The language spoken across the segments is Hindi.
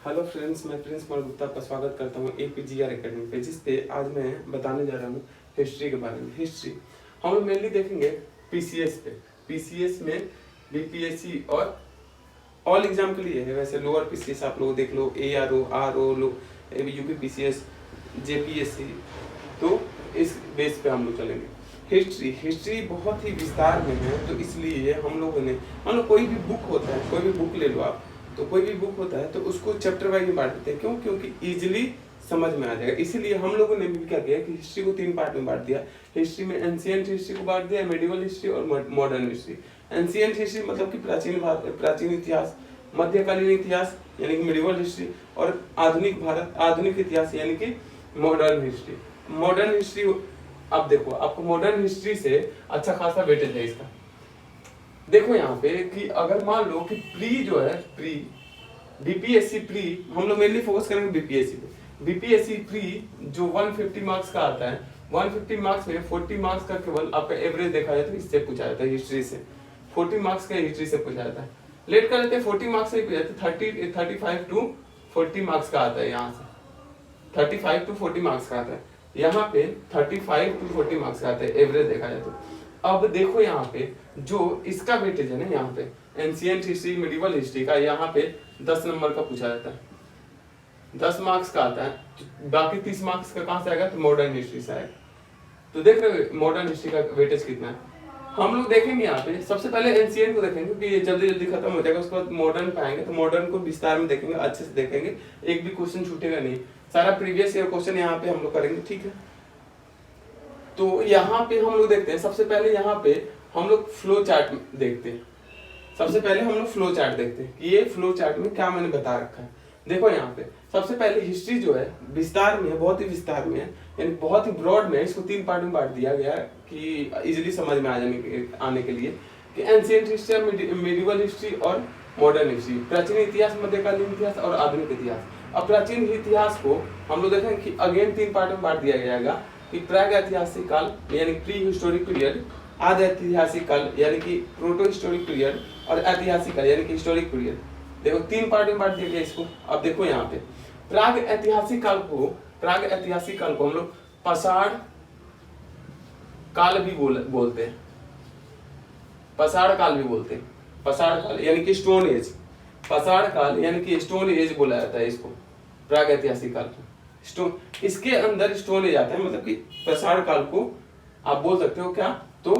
हेलो फ्रेंड्स, मैं प्रिंस कुमार गुप्ता का स्वागत करता हूँ APGR एकेडमी पे, जिस पे आज मैं बताने जा रहा हूँ हिस्ट्री के बारे में। हिस्ट्री हम लोग मेनली देखेंगे PCS पे। PCS में BPSC और ऑल एग्जाम के लिए है। वैसे लोअर PCS आप लोग देख लो, ARO, RO, UP PCS, JPSC, तो इस बेस पे हम लोग चलेंगे। हिस्ट्री बहुत ही विस्तार में है, तो इसलिए हम लोगों ने कोई भी बुक होता है, कोई भी बुक ले लो आप, तो कोई भी बुक होता है तो उसको चैप्टर वाइज में बांट देते हैं। क्यों? क्योंकि इजीली समझ में आ जाएगा। इसीलिए हम लोगों ने भी क्या किया कि हिस्ट्री को 3 पार्ट में बांट दिया। हिस्ट्री में एंशिएंट हिस्ट्री को बांट दिया, मेडिवल हिस्ट्री और मॉडर्न हिस्ट्री। एंशिएंट हिस्ट्री मतलब कि प्राचीन इतिहास, मध्यकालीन इतिहास यानी कि मेडिवल हिस्ट्री, और आधुनिक भारत, आधुनिक इतिहास यानी कि मॉडर्न हिस्ट्री। मॉडर्न हिस्ट्री अब देखो, आपको मॉडर्न हिस्ट्री से अच्छा खासा वेटेज है इसका। देखो यहाँ पे कि अगर मान लो कि प्री जो है, प्री बीपीएससी प्री, हम लोग मेनली फोकस करेंगे बीपीएससी पे। बीपीएससी प्री जो 150 मार्क्स का आता है, 150 मार्क्स में 40 मार्क्स का केवल आपका एवरेज देखा जाए तो इससे पूछा जाता है, हिस्ट्री से 40 मार्क्स का हिस्ट्री से पूछा जाता है। लेट कर लेते हैं 40 मार्क्स से पूछा जाता है, 35 टू 40 मार्क्स का आता है। यहाँ से 35 टू 40 मार्क्स का आता है, यहाँ पे 35 टू 40 मार्क्स का आता है एवरेज देखा जाए तो। अब देखो यहाँ पे जो इसका वेटेज है ना, यहाँ पे एंशिएंट हिस्ट्री, मिडिवल हिस्ट्री का यहाँ पे 10 नंबर का पूछा जाता है, 10 मार्क्स का आता है। बाकी 30 मार्क्स का कहाँ से आएगा? तो मॉडर्न हिस्ट्री से आएगा। तो देख रहे हो मॉडर्न हिस्ट्री का वेटेज कितना है। हम लोग देखेंगे यहाँ पे सबसे पहले एंशिएंट को देखेंगे क्योंकि ये जल्दी जल्दी खत्म हो जाएगा। उसके बाद मॉडर्न पे आएंगे, तो मॉडर्न को विस्तार में देखेंगे, अच्छे से देखेंगे, एक भी क्वेश्चन छूटेगा नहीं। सारा प्रीवियस ईयर क्वेश्चन यहाँ पे हम लोग करेंगे, ठीक है। तो यहाँ पे हम लोग देखते हैं, सबसे पहले यहाँ पे हम लोग फ्लो चार्ट देखते हैं। सबसे पहले हम लोग फ्लो चार्ट देखते हैं कि ये फ्लो चार्ट में क्या मैंने बता रखा है। देखो यहाँ पे सबसे पहले हिस्ट्री जो है विस्तार में है, बहुत ही विस्तार में है, यानी बहुत ही ब्रॉड में है। इसको 3 पार्ट में बांट दिया गया है कि इजीली समझ में आने के लिए कि एंशिएंट हिस्ट्री, मेडिवल हिस्ट्री और मॉडर्न हिस्ट्री, प्राचीन इतिहास, मध्यकालीन इतिहास और आधुनिक इतिहास। अब प्राचीन इतिहास को हम लोग देखेंगे कि अगेन 3 पार्ट में बांट दिया जाएगा कि प्राग ऐतिहासिक काल यानी प्री हिस्टोरिक पीरियड, आद ऐतिहासिक काल यानी कि प्रोटो हिस्टोरिक पीरियड, और ऐतिहासिक काल यानी कि हिस्टोरिक पीरियड। देखो 3 पार्ट में बांट दिया गया इसको। अब देखो यहाँ पे प्राग ऐतिहासिक काल को हम लोग पाषाण काल भी बोलते हैं, पाषाण काल भी बोलते हैं। पाषाण काल यानी कि स्टोन एज, पाषाण काल यानी कि स्टोन एज बोला जाता है इसको, प्राग ऐतिहासिक काल को। स्टोन, इसके अंदर स्टोन एज आता है, मतलब कि पाषाण काल को आप बोल सकते हो क्या? तो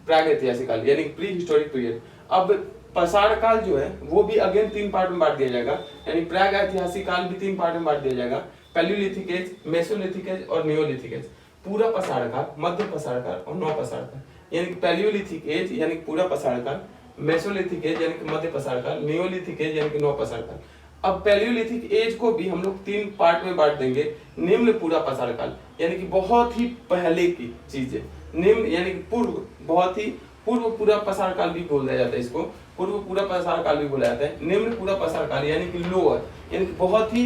प्राग ऐतिहासिक काल यानी प्री हिस्टोरिक पीरियड। अब पाषाण काल जो है वो भी अगेन 3 पार्ट में बांट दिया जाएगा, यानी प्राग ऐतिहासिक काल भी 3 पार्ट में बांट दिया जाएगा। पैलियोलिथिक एज, मेसोलिथिक एज और नियोलिथिक एज। पूरा पाषाण काल, मध्य पाषाण काल और नव पाषाण काल, यानी कि पैलियोलिथिक एज यानी कि पूरा पाषाण काल, मेसोलिथिक एज यानी कि मध्य पाषाण काल, नियोलिथिक एज यानी कि नव पाषाण काल। अब पैलियोलिथिक एज को भी हम लोग 3 पार्ट में बांट देंगे। निम्न पूरा पाषाण काल यानी कि बहुत ही पहले की चीजें, निम्न यानी कि पूर्व, बहुत ही पूर्व पूरा पाषाण काल भी बोला जाता है इसको, पूर्व पूरा पाषाण काल भी बोला जाता है। निम्न पूरा पाषाण काल यानी कि लोअर, यानी कि बहुत ही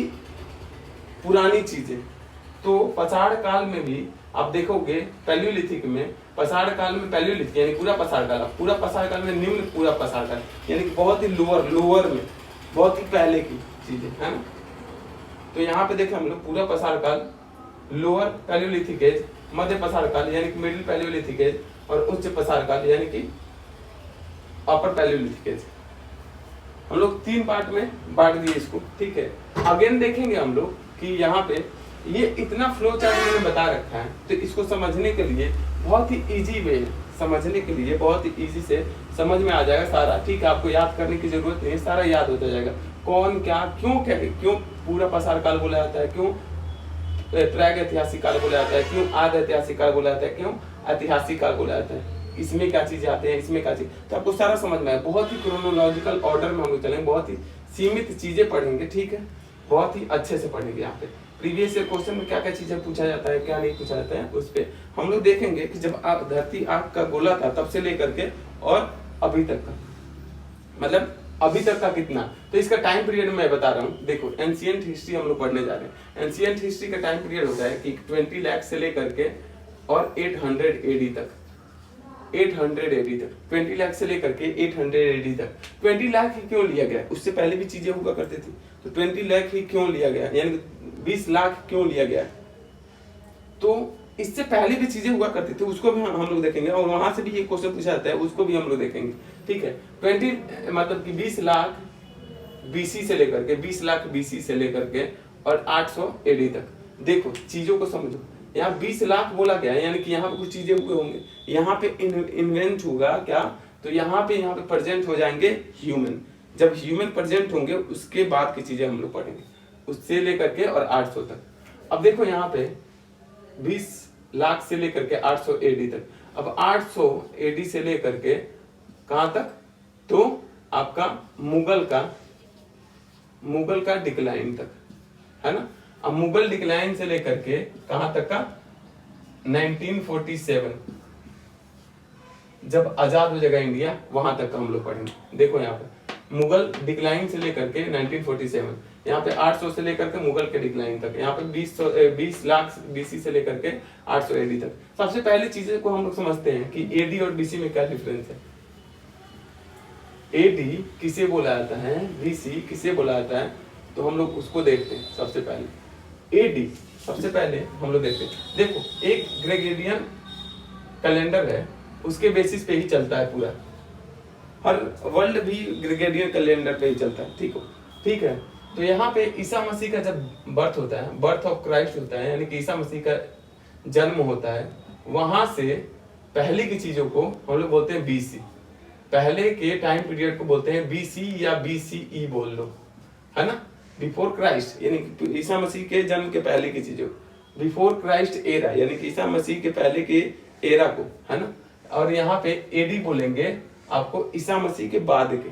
पुरानी चीजें। तो पाषाण काल में भी आप देखोगे पैलियोलिथिक में, पाषाण काल में पैलियोलिथिक यानी पूरा पाषाण काल, पूरा पाषाण काल में निम्न पूरा पाषाण काल यानी कि बहुत ही लोअर में, बहुत ही पहले की चीजें है ना। तो यहाँ पे देखें हम लोग पूरा पाषाण काल, लोअर पैलियोलिथिक एज, मध्य पाषाण काल यानी कि मिडिल पैलियोलिथिक एज और उच्च पाषाण काल यानी कि अपर पैलियोलिथिक एज। हम लोग 3 पार्ट में बांट दिए इसको, ठीक है। अगेन देखेंगे हम लोग कि यहाँ पे ये इतना फ्लो चार्ट मैंने बता रखा है, तो इसको समझने के लिए बहुत ही इजी वे है, समझने के लिए बहुत ही इजी से समझ में आ जाएगा सारा, ठीक है। आपको याद करने की जरूरत नहीं है, सारा याद होता जाएगा। कौन क्या क्यों पूरा पाषाण काल बोला जाता है, क्यों प्राग ऐतिहासिक काल बोला जाता है, क्यों आद ऐतिहासिक काल बोला जाता है, क्यों ऐतिहासिक काल बोला जाता है, इसमें क्या चीजें आते हैं, इसमें क्या चीज, तो आपको सारा समझ में आए। बहुत ही क्रोनोलॉजिकल ऑर्डर में हम लोग चलेंगे, बहुत ही सीमित चीजें पढ़ेंगे, ठीक है। बहुत ही अच्छे से पढ़ेंगे। यहाँ पे प्रीवियस ईयर क्वेश्चन में क्या क्या चीजें पूछा जाता है, क्या नहीं पूछा जाता है, उस पे हम लोग देखेंगे कि जब धरती आग का गोला था तब से लेकर के और अभी तक का, मतलब अभी तक का कितना, तो इसका टाइम पीरियड मैं बता रहा हूँ। देखो एंशिएंट हिस्ट्री हम लोग पढ़ने जा रहे हैं। एंशिएंट हिस्ट्री का टाइम पीरियड होता है कि 20 लाख से लेकर के और 800 AD तक, 800 AD तक, 20 लाख से लेकर के 800 AD तक। 20 लाख ही क्यों लिया गया? उससे पहले भी चीजें हुआ करती थी, तो 20 लाख ही क्यों लिया गया, यानी 20 लाख क्यों लिया गया? तो इससे पहले भी चीजें हुआ करती थी, उसको भी हम लोग देखेंगे, और वहां से भी ये क्वेश्चन पूछा जाता है, उसको भी हम लोग देखेंगे। ठीक है, 20 मतलब कि 20 लाख BC से लेकर के 20 लाख BC से लेकर के और 800 AD तक। देखो चीजों को समझो, यहाँ 20 लाख बोला गया, यानी कि यहाँ पे कुछ चीजें हुए होंगे, यहाँ पे इन्वेंट होगा क्या, तो यहाँ पे प्रेजेंट हो जाएंगे ह्यूमन। जब ह्यूमन प्रेजेंट होंगे उसके बाद की चीजें हम लोग पढ़ेंगे, उससे लेकर के और 800 तक। अब देखो यहाँ पे 20 लाख से लेकर के 800 AD तक। अब 800 AD से लेकर के कहां तक, तो आपका मुगल का डिक्लाइन तक, है ना। अब मुगल डिक्लाइन से लेकर के कहां तक का, 1947, जब आजाद हो जाएगा इंडिया, वहां तक का हम लोग पढ़ेंगे। देखो यहाँ पे मुगल डिक्लाइन से लेकर के 1947, यहाँ पे 800 से लेकर के मुगल के डिक्लाइन तक, यहाँ पे 20 लाख BC से लेकर के 800 AD तक। सबसे पहले चीजें को हम लोग समझते हैं कि AD और BC में क्या डिफरेंस है। AD किसे बोला जाता है, BC किसे बोला जाता है, तो हम लोग उसको देखते हैं। सबसे पहले AD, सबसे पहले हम लोग देखते हैं। देखो एक ग्रेगोरियन कैलेंडर है, उसके बेसिस पे ही चलता है पूरा, हर वर्ल्ड भी ग्रेगोरियन कैलेंडर पे ही चलता है। ठीक है, तो यहाँ पे ईसा मसीह का जब बर्थ होता है, बर्थ ऑफ क्राइस्ट होता है, यानी कि ईसा मसीह का जन्म होता है, वहां से पहले की चीजों को हम लोग बोलते हैं BC। पहले के टाइम पीरियड को बोलते हैं BC या BCE बोल लो, है ना, बिफोर क्राइस्ट, यानी कि ईसा मसीह के जन्म के पहले की चीजों, बिफोर क्राइस्ट एरा, यानी कि ईसा मसीह के पहले के एरा को, है ना। और यहाँ पे AD बोलेंगे आपको ईसा मसीह के बाद के,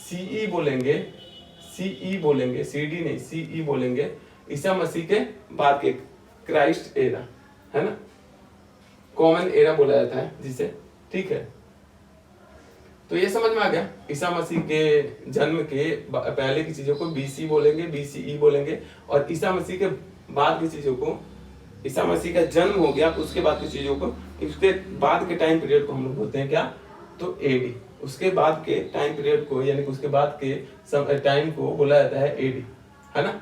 CE बोलेंगे, CE बोलेंगे, CD नहीं CE बोलेंगे ईसा मसीह के बाद के, क्राइस्ट एरा, है ना, कॉमन एरा बोला जाता है जिसे। ठीक है, तो ये समझ में आ गया, ईसा मसीह के जन्म के पहले की चीजों को BC बोलेंगे, BCE बोलेंगे, और ईसा मसीह के बाद की चीजों को, ईसा मसीह का जन्म हो गया उसके बाद की चीजों को, उसके बाद के टाइम पीरियड को हम लोग बोलते हैं क्या, तो AD। उसके बाद के टाइम पीरियड को, यानी कि उसके बाद के टाइम को बोला जाता है AD, है ना।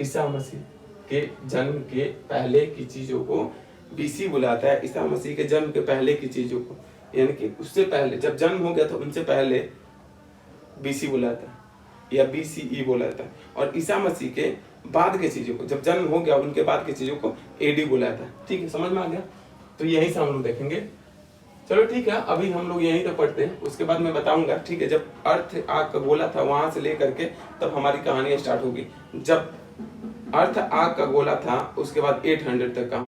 ईसा मसीह के जन्म के पहले की चीजों को BC बुलाता है, ईसा मसीह के जन्म के पहले की चीजों को, यानी कि उससे पहले जब जन्म हो गया तो उनसे पहले BC बुलाता है या BCE बुलाता है, और ईसा मसीह के बाद के चीजों को, जब जन्म हो गया उनके बाद की चीजों को AD बुलाता है। ठीक है, समझ में आ गया। तो यही से हम लोग देखेंगे। चलो ठीक है, अभी हम लोग यहीं तक पढ़ते हैं, उसके बाद मैं बताऊंगा। ठीक है, जब अर्थ आग का गोला था वहां से लेकर के तब हमारी कहानी स्टार्ट होगी। जब अर्थ आग का गोला था उसके बाद 800 तक का